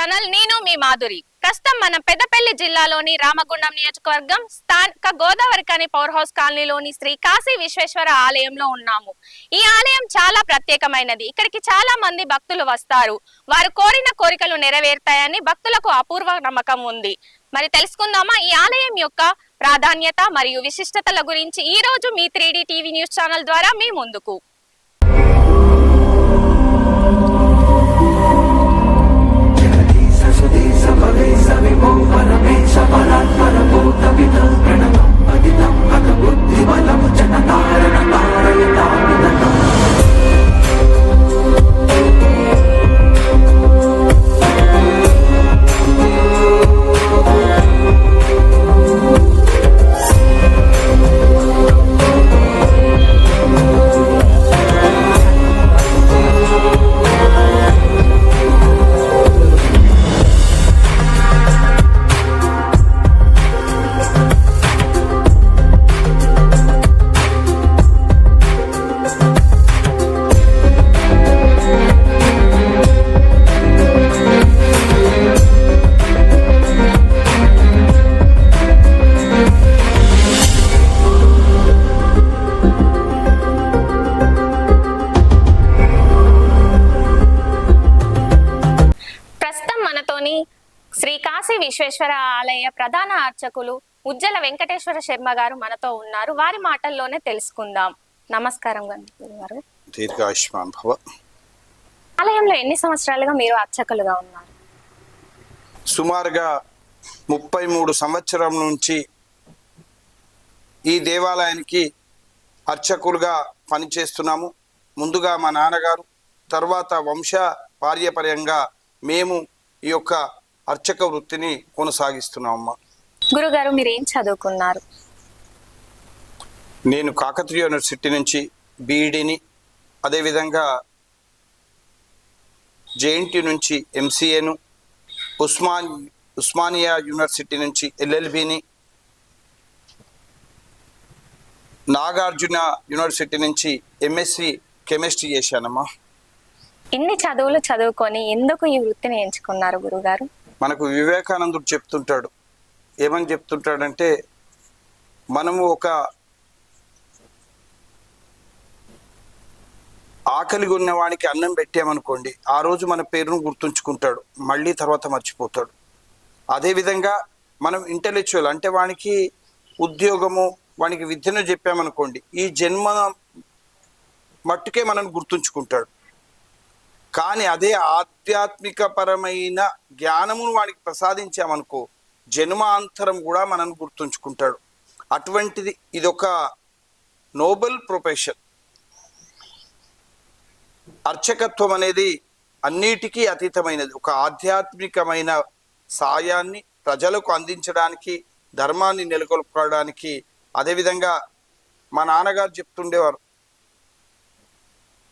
Channel నేను మీ మాధురి. ప్రస్తుతం మనం పెద్దపల్లి జిల్లాలోని రామగుండం నియోజకవర్గం స్థానిక గోదావరిఖని పవర్ హౌస్ కాలనీలోని శ్రీ కాశీ విశ్వేశ్వర ఆలయంలో ఉన్నాము. ఈ ఆలయం చాలా ప్రత్యేకమైనది. ఇక్కడికి చాలా మంది భక్తులు వస్తారు. వారు కోరిన కోరికలు నెరవేరుతాయని భక్తులకు అపూర్వ నమ్మకం ఉంది. మరి తెలుసుకుందామా ఈ ఆలయం యొక్క ప్రాధాన్యత మరియు విశిష్టతల గురించి ఈ రోజు మీ 3D టీవీ న్యూస్ ఛానల్ ద్వారా మీ ముందుకు. శ్రీ కాశీ విశ్వేశ్వర ఆలయ ప్రధాన అర్చకులు ఉజ్జల వెంకటేశ్వర శర్మ గారు మనతో ఉన్నారు. వారి మాటల్లోనే తెలుసుకుందాం. నమస్కారం గారు. దీర్ఘాయుష్మాన్ భవ. ఆలయంలో ఎన్ని సంవత్సరాలుగా మీరు అర్చకులుగా ఉన్నారు? సుమారుగా 33 సంవత్సరం నుంచి ఈ దేవాలయానికి అర్చకులుగా పనిచేస్తున్నాము. ముందుగా మా నాన్నగారు, తర్వాత వంశ పార్యపర్యంగా మేము ఈ యొక్క అర్చక వృత్తిని కొనసాగిస్తున్నామమ్మా. గురుగారు, మీరు ఏం చదువుకున్నారు? నేను కాకతీయ యూనివర్సిటీ నుంచి బీఈడీని, అదేవిధంగా జేఎన్టీ నుంచి ఎంసీఏను, ఉస్మానియా యూనివర్సిటీ నుంచి ఎల్ఎల్బిని, నాగార్జున యూనివర్సిటీ నుంచి ఎంఎస్సి కెమిస్ట్రీ చేశానమ్మా. ఇన్ని చదువులు చదువుకొని ఎందుకు ఈ వృత్తిని ఎంచుకున్నారు గురుగారు? మనకు వివేకానందుడు చెప్తుంటాడు. ఏమని చెప్తుంటాడంటే, మనము ఒక ఆకలి ఉన్నవానికి అన్నం పెట్టామనుకోండి, ఆ రోజు మన పేరును గుర్తుంచుకుంటాడు, మళ్ళీ తర్వాత మర్చిపోతాడు. అదేవిధంగా మనం ఇంటెలెక్చువల్ అంటే వానికి ఉద్యోగము, వానికి విద్యను చెప్పామనుకోండి, ఈ జన్మ మట్టుకే మనం గుర్తుంచుకుంటాడు. కానీ అదే ఆధ్యాత్మిక పరమైన జ్ఞానమును వాడికి ప్రసాదించామనుకో, జన్మాంతరం కూడా మనం గుర్తుంచుకుంటాడు. అటువంటిది ఇదొక నోబెల్ ప్రొఫెషన్. అర్చకత్వం అనేది అన్నిటికీ అతీతమైనది. ఒక ఆధ్యాత్మికమైన సాయాన్ని ప్రజలకు అందించడానికి, ధర్మాన్ని నెలకొల్పడానికి. అదేవిధంగా మా నాన్నగారు చెప్తుండేవారు,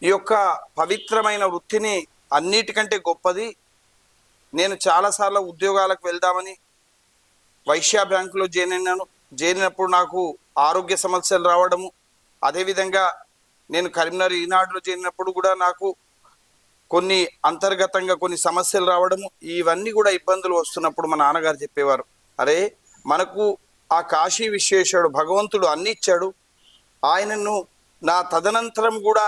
ఈ యొక్క పవిత్రమైన వృత్తిని అన్నిటికంటే గొప్పది. నేను చాలాసార్లు ఉద్యోగాలకు వెళ్దామని వైశ్య బ్యాంకులో చేరినప్పుడు నాకు ఆరోగ్య సమస్యలు రావడము, అదేవిధంగా నేను కరీంనగర్ ఈనాడులో చేరినప్పుడు కూడా నాకు కొన్ని అంతర్గతంగా కొన్ని సమస్యలు రావడము, ఇవన్నీ కూడా ఇబ్బందులు వస్తున్నప్పుడు మా నాన్నగారు చెప్పేవారు, అరే మనకు ఆ కాశీ విశ్వేశ్వరుడు భగవంతుడు అన్ని ఇచ్చాడు, ఆయనను నా తదనంతరం కూడా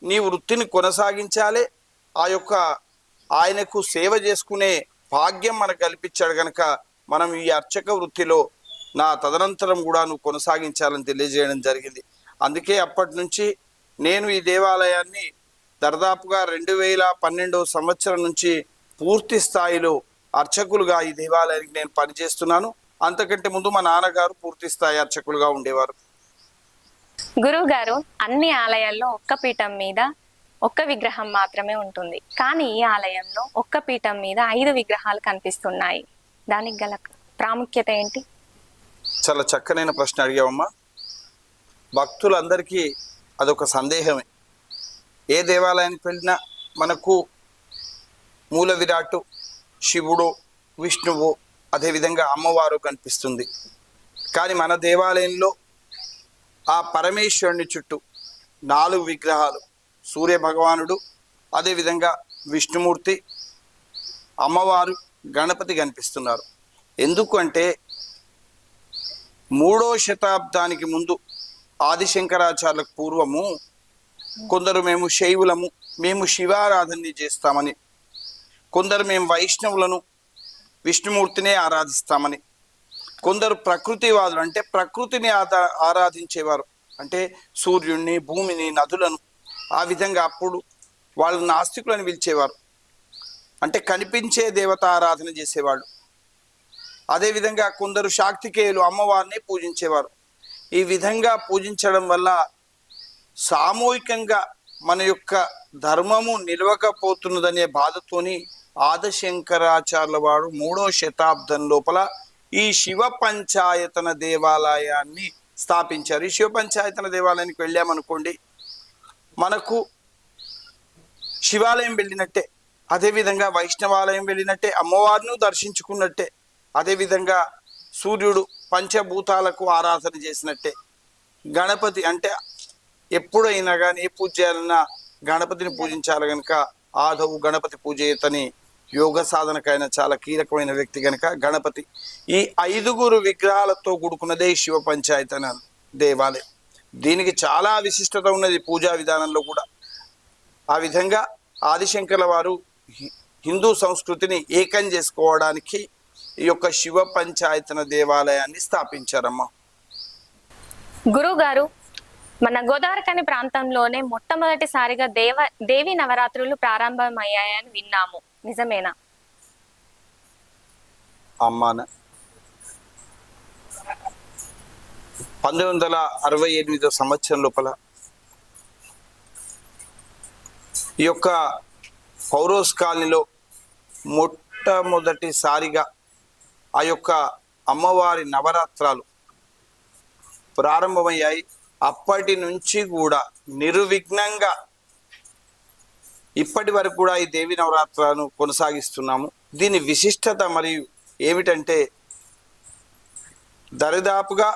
నీ వృత్తిని కొనసాగించాలి, ఆ యొక్క ఆయనకు సేవ చేసుకునే భాగ్యం మనకు కల్పించాడు కనుక మనం ఈ అర్చక వృత్తిలో నా తదనంతరం కూడా నువ్వు కొనసాగించాలని తెలియజేయడం జరిగింది. అందుకే అప్పటి నుంచి నేను ఈ దేవాలయాన్ని దాదాపుగా 2012 సంవత్సరం నుంచి పూర్తి స్థాయిలో అర్చకులుగా ఈ దేవాలయానికి నేను పనిచేస్తున్నాను. అంతకంటే ముందు మా నాన్నగారు పూర్తి స్థాయి అర్చకులుగా ఉండేవారు. గురువు గారు, అన్ని ఆలయాల్లో ఒక్క పీఠం మీద ఒక్క విగ్రహం మాత్రమే ఉంటుంది, కానీ ఈ ఆలయంలో ఒక్క పీఠం మీద 5 విగ్రహాలు కనిపిస్తున్నాయి. దానికి గల ప్రాముఖ్యత ఏంటి? చాలా చక్కనైన ప్రశ్న అడిగావమ్మా. భక్తులందరికీ అదొక సందేహమే. ఏ దేవాలయానికి వెళ్ళినా మనకు మూల విరాట్టు శివుడు, విష్ణువు, అదేవిధంగా అమ్మవారు కనిపిస్తుంది. కానీ మన దేవాలయంలో ఆ పరమేశ్వరుని చుట్టూ 4 విగ్రహాలు, సూర్య భగవానుడు, అదేవిధంగా విష్ణుమూర్తి, అమ్మవారు గణపతి కనిపిస్తున్నారు. ఎందుకు అంటే 3వ శతాబ్దానికి ముందు ఆదిశంకరాచార్యులకు పూర్వము కొందరు మేము శైవులము, మేము శివారాధన చేస్తామని, కొందరు మేము వైష్ణవులను, విష్ణుమూర్తినే ఆరాధిస్తామని, కొందరు ప్రకృతివాదులు అంటే ప్రకృతిని ఆరాధించేవారు, అంటే సూర్యుడిని, భూమిని, నదులను. ఆ విధంగా అప్పుడు వాళ్ళు నాస్తికులను పిలిచేవారు, అంటే కనిపించే దేవత ఆరాధన చేసేవాళ్ళు. అదేవిధంగా కొందరు శాక్తికేయులు అమ్మవారిని పూజించేవారు. ఈ విధంగా పూజించడం వల్ల సామూహికంగా మన యొక్క ధర్మము నిలవకపోతున్నదనే బాధతోని ఆదిశంకరాచార్యుల వారు 3వ శతాబ్దం లోపల ఈ శివ పంచాయతన దేవాలయాన్ని స్థాపించారు. ఈ శివ పంచాయతన దేవాలయానికి వెళ్ళామనుకోండి, మనకు శివాలయం వెళ్ళినట్టే, అదేవిధంగా వైష్ణవాలయం వెళ్ళినట్టే, అమ్మవారిని దర్శించుకున్నట్టే, అదేవిధంగా సూర్యుడు పంచభూతాలకు ఆరాధన చేసినట్టే, గణపతి అంటే ఎప్పుడైనా కానీ ఏ పూజ చేయాలన్నా గణపతిని పూజించాలి కనుక ఆదవు గణపతి పూజయతని యోగ సాధనకైనా చాలా కీలకమైన వ్యక్తి కనుక గణపతి. ఈ 5గురు విగ్రహాలతో కూడుకున్నదే శివ పంచాయతన దేవాలయం. దీనికి చాలా విశిష్టత ఉన్నది పూజా విధానంలో కూడా. ఆ విధంగా ఆదిశంకర్ల వారు హిందూ సంస్కృతిని ఏకం చేసుకోవడానికి ఈ యొక్క శివ పంచాయతన దేవాలయాన్ని స్థాపించారమ్మా. గురువు గారు, మన గోదావరికని ప్రాంతంలోనే మొట్టమొదటిసారిగా దేవి నవరాత్రులు ప్రారంభమయ్యాయని విన్నాము, నిజమేనా? అమ్మాన 1968 సంవత్సరం లోపల ఈ యొక్క పౌరోస్ కాలనీలో మొట్టమొదటిసారిగా ఆ యొక్క అమ్మవారి నవరాత్రాలు ప్రారంభమయ్యాయి. అప్పటి నుంచి కూడా నిర్విఘ్నంగా ఇప్పటి వరకు కూడా ఈ దేవి నవరాత్రులను కొనసాగిస్తున్నాము. దీని విశిష్టత మరియు ఏమిటంటే దరిదాపుగా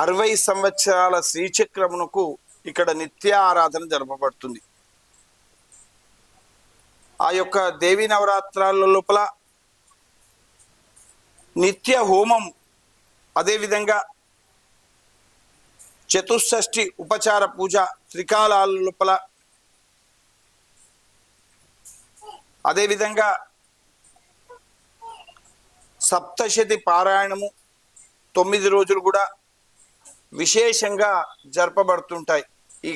60 సంవత్సరాల శ్రీచక్రమునకు ఇక్కడ నిత్య ఆరాధన జరపబడుతుంది. ఆ యొక్క దేవి నవరాత్రాల లోపల నిత్య హోమం, అదేవిధంగా చతుషష్ఠి ఉపచార పూజ త్రికాలాల లోపల, అదేవిధంగా సప్తశతి పారాయణము 9 రోజులు కూడా విశేషంగా జరపబడుతుంటాయి.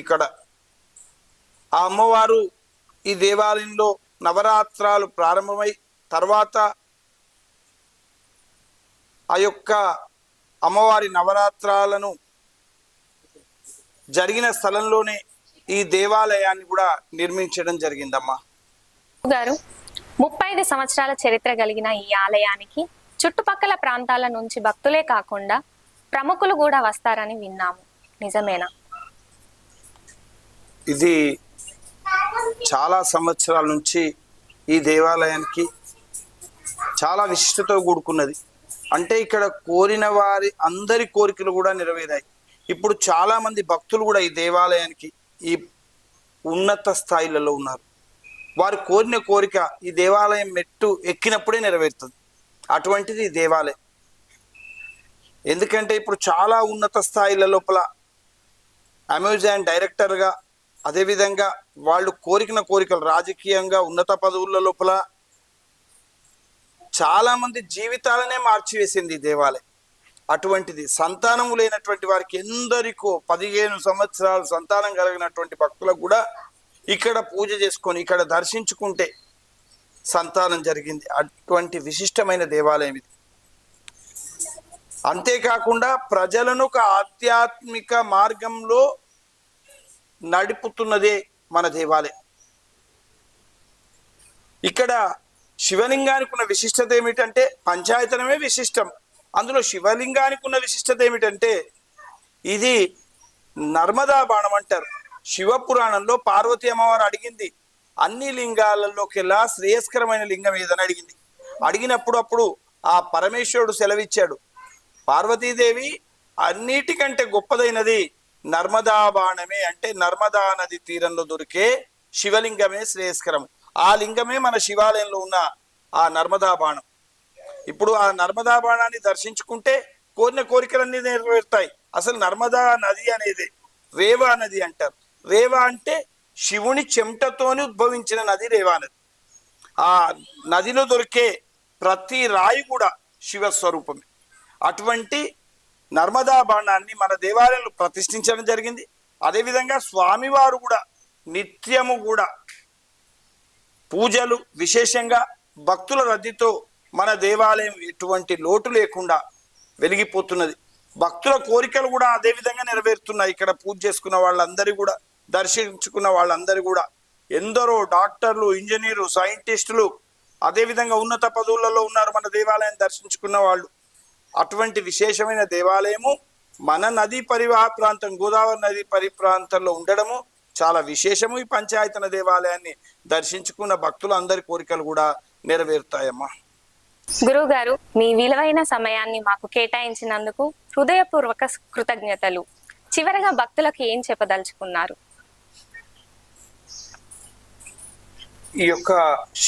ఇక్కడ ఆ అమ్మవారు ఈ దేవాలయంలో నవరాత్రాలు ప్రారంభమై తర్వాత ఆ యొక్క అమ్మవారి నవరాత్రాలను జరిగిన స్థలంలోనే ఈ దేవాలయాన్ని కూడా నిర్మించడం జరిగిందమ్మా. గారు, 35 సంవత్సరాల చరిత్ర కలిగిన ఈ ఆలయానికి చుట్టుపక్కల ప్రాంతాల నుంచి భక్తులే కాకుండా ప్రముఖులు కూడా వస్తారని విన్నాము, నిజమేనా? ఇది చాలా సంవత్సరాల నుంచి ఈ దేవాలయానికి చాలా విశిష్టతో కూడుకున్నది. అంటే ఇక్కడ కోరిన వారి అందరి కోరికలు కూడా నెరవేరాయి. ఇప్పుడు చాలా మంది భక్తులు కూడా ఈ దేవాలయానికి ఈ ఉన్నత స్థాయిలలో ఉన్నారు. వారు కోరిన కోరిక ఈ దేవాలయం మెట్టు ఎక్కినప్పుడే నెరవేరుతుంది. అటువంటిది ఈ దేవాలయం. ఎందుకంటే ఇప్పుడు చాలా ఉన్నత స్థాయిల లోపల అమెజాన్ డైరెక్టర్గా, అదేవిధంగా వాళ్ళు కోరికిన కోరికలు రాజకీయంగా ఉన్నత పదవుల లోపల చాలా మంది జీవితాలనే మార్చివేసింది ఈ దేవాలయం. అటువంటిది సంతానం లేనటువంటి వారికి ఎందరికో 15 సంవత్సరాలు సంతానం కలిగినటువంటి భక్తులకు కూడా ఇక్కడ పూజ చేసుకొని ఇక్కడ దర్శించుకుంటే సంతానం జరిగింది. అటువంటి విశిష్టమైన దేవాలయం ఇది. అంతేకాకుండా ప్రజలను ఒక ఆధ్యాత్మిక మార్గంలో నడుపుతున్నదే మన దేవాలయం. ఇక్కడ శివలింగానికి ఉన్న విశిష్టత ఏమిటంటే పంచాయతనమే విశిష్టం. అందులో శివలింగానికి ఉన్న విశిష్టత ఏమిటంటే ఇది నర్మదా బాణం అంటారు. శివపురాణంలో పార్వతీ అమ్మవారు అడిగింది అన్ని లింగాలలోకెల్లా శ్రేయస్కరమైన లింగం ఏదని అడిగింది. అడిగినప్పుడు ఆ పరమేశ్వరుడు సెలవిచ్చాడు, పార్వతీదేవి అన్నిటికంటే గొప్పదైనది నర్మదా బాణమే, అంటే నర్మదా నది తీరంలో దొరికే శివలింగమే శ్రేయస్కరం. ఆ లింగమే మన శివాలయంలో ఉన్న ఆ నర్మదా బాణం. ఇప్పుడు ఆ నర్మదా బాణాన్ని దర్శించుకుంటే కోరిన కోరికలన్నీ నెరవేరుతాయి. అసలు నర్మదా నది అనేది రేవా నది అంటారు. రేవా అంటే శివుని చెమటతోని ఉద్భవించిన నది రేవా నది. ఆ నదిలో దొరికే ప్రతి రాయి కూడా శివస్వరూపమే. అటువంటి నర్మదా బాణాన్ని మన దేవాలయంలో ప్రతిష్ఠించడం జరిగింది. అదేవిధంగా స్వామివారు కూడా నిత్యము కూడా పూజలు, విశేషంగా భక్తుల రద్దీతో మన దేవాలయం ఎటువంటి లోటు లేకుండా వెలిగిపోతున్నది. భక్తుల కోరికలు కూడా అదే విధంగా నెరవేరుతున్నాయి. ఇక్కడ పూజ చేసుకున్న వాళ్ళందరూ కూడా, దర్శించుకున్న వాళ్ళందరూ కూడా, ఎందరో డాక్టర్లు, ఇంజనీర్లు, సైంటిస్టులు, అదేవిధంగా ఉన్నత పదవులలో ఉన్నారు మన దేవాలయం దర్శించుకున్న వాళ్ళు. అటువంటి విశేషమైన దేవాలయము మన నదీ పరివాహ ప్రాంతం, గోదావరి నది పరిప్రాంతంలో ఉండడము చాలా విశేషము. ఈ పంచాయతన దేవాలయాన్ని దర్శించుకున్న భక్తులందరి కోరికలు కూడా నెరవేరుతాయమ్మా. గురువు గారు, మీ విలువైన సమయాన్ని మాకు కేటాయించినందుకు హృదయపూర్వక కృతజ్ఞతలు. చివరగా భక్తులకు ఏం చెప్పదలుచుకున్నారు? ఈ యొక్క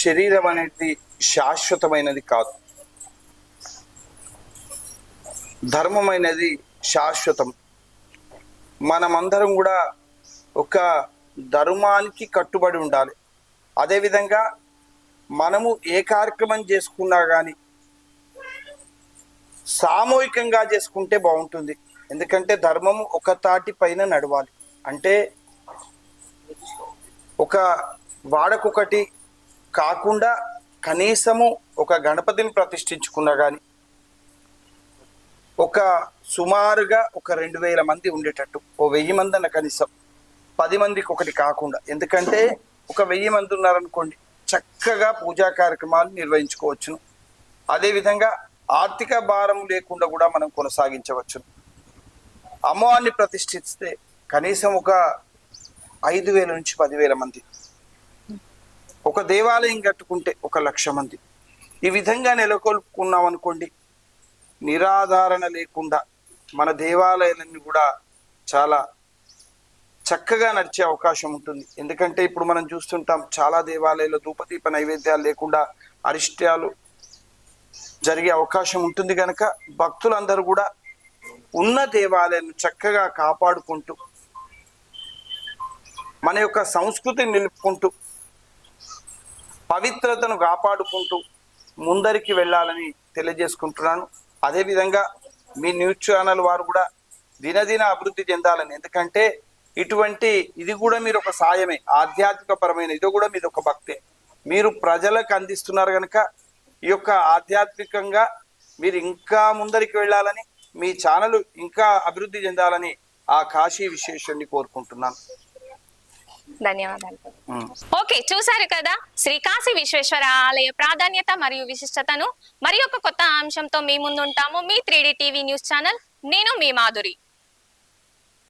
శరీరం అనేది శాశ్వతమైనది కాదు, ధర్మమైనది శాశ్వతం. మనమందరం కూడా ఒక ధర్మానికి కట్టుబడి ఉండాలి. అదేవిధంగా మనము ఏ కార్యక్రమం చేసుకున్నా కానీ సామూహికంగా చేసుకుంటే బాగుంటుంది. ఎందుకంటే ధర్మము ఒక తాటి పైన నడవాలి. అంటే ఒక వాడకొకటి కాకుండా కనీసము ఒక గణపతిని ప్రతిష్ఠించుకున్నా కానీ ఒక సుమారుగా ఒక 2000 మంది ఉండేటట్టు, ఓ 1000 మంది అన్న కనీసం 10 మందికి ఒకటి కాకుండా. ఎందుకంటే ఒక 1000 మంది ఉన్నారనుకోండి, చక్కగా పూజా కార్యక్రమాలు నిర్వహించుకోవచ్చును. అదేవిధంగా ఆర్థిక భారం లేకుండా కూడా మనం కొనసాగించవచ్చును. అమ్మవారిని ప్రతిష్ఠిస్తే కనీసం ఒక 5000 నుంచి 10,000 మంది, ఒక దేవాలయం కట్టుకుంటే 1,00,000 మంది, ఈ విధంగా నెలకొల్పుకున్నాం అనుకోండి, నిరాధారణ లేకుండా మన దేవాలయాలన్నీ కూడా చాలా చక్కగా నడిచే అవకాశం ఉంటుంది. ఎందుకంటే ఇప్పుడు మనం చూస్తుంటాం, చాలా దేవాలయాల్లో ధూపదీప నైవేద్యాలు లేకుండా అరిష్ట్యాలు జరిగే అవకాశం ఉంటుంది. కనుక భక్తులందరూ కూడా ఉన్న దేవాలయాన్ని చక్కగా కాపాడుకుంటూ మన యొక్క సంస్కృతిని నిలుపుకుంటూ పవిత్రతను కాపాడుకుంటూ ముందరికి వెళ్ళాలని తెలియజేసుకుంటున్నాను. అదేవిధంగా మీ న్యూస్ ఛానల్ వారు కూడా దినదిన అభివృద్ధి చెందాలని. ఎందుకంటే ఇటువంటి ఇది కూడా మీరు ఒక సాయమే, ఆధ్యాత్మిక పరమైన ఇది కూడా మీది ఒక భక్తే. మీరు ప్రజలకు అందిస్తున్నారు కనుక ఈ యొక్క ఆధ్యాత్మికంగా మీరు ఇంకా ముందరికి వెళ్ళాలని, మీ ఛానల్ ఇంకా అభివృద్ధి చెందాలని ఆ కాశీ విశ్వేశ్వరుని కోరుకుంటున్నాను. ధన్యవాదాలు. ఓకే, చూసారు కదా శ్రీ కాశీ విశ్వేశ్వర ఆలయ ప్రాధాన్యత మరియు విశిష్టతను. మరి ఒక కొత్త అంశంతో మీ ముందు ఉంటాము. మీ 3D టీవీ న్యూస్ ఛానల్. నేను మీ మాధురి.